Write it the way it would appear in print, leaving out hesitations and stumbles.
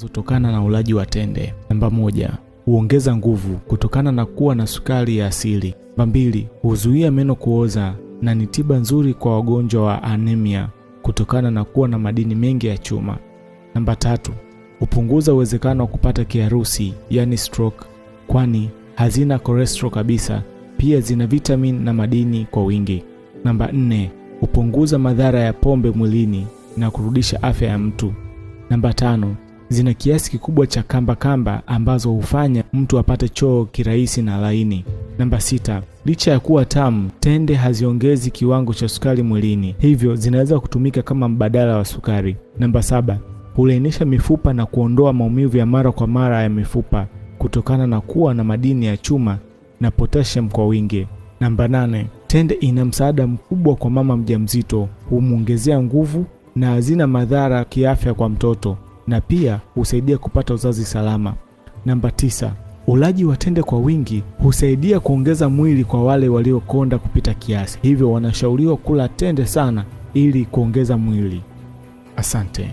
zinazotokana na ulaji wa tende. Namba 1, huongeza nguvu kutokana na kuwa na sukari ya asili. Namba 2, huzuia meno kuoza na ni tiba nzuri kwa wagonjwa wa anemia kutokana na kuwa na madini mengi ya chuma. Namba 3, hupunguza uwezekano wa kupata kiharusi, yani stroke, kwani hazina cholesterol kabisa. Pia zina vitamin na madini kwa wingi. Namba 4, hupunguza madhara ya pombe mwilini na kurudisha afya ya mtu. Namba 5, zina kiasi kikubwa cha kamba ambazo hufanya mtu apate choo kirahisi na laini. Namba 6, licha ya kuwa tamu, tende haziongezi kiwango cha sukari mwilini, hivyo zinaweza kutumika kama mbadala wa sukari. Namba 7, hulainisha mifupa na kuondoa maumivu ya mara kwa mara ya mifupa kutokana na kuwa na madini ya chuma na potassium kwa wingi. Namba 8, tende ina msaada mkubwa kwa mama mjamzito, humuongezea nguvu na hazina madhara kiafya kwa mtoto, na pia husaidia kupata uzazi salama. Namba 9, ulaji wa tende kwa wingi husaidia kuongeza mwili kwa wale waliokonda kupita kiasi, hivyo wanashauriwa kula tende sana ili kuongeza mwili. Asante.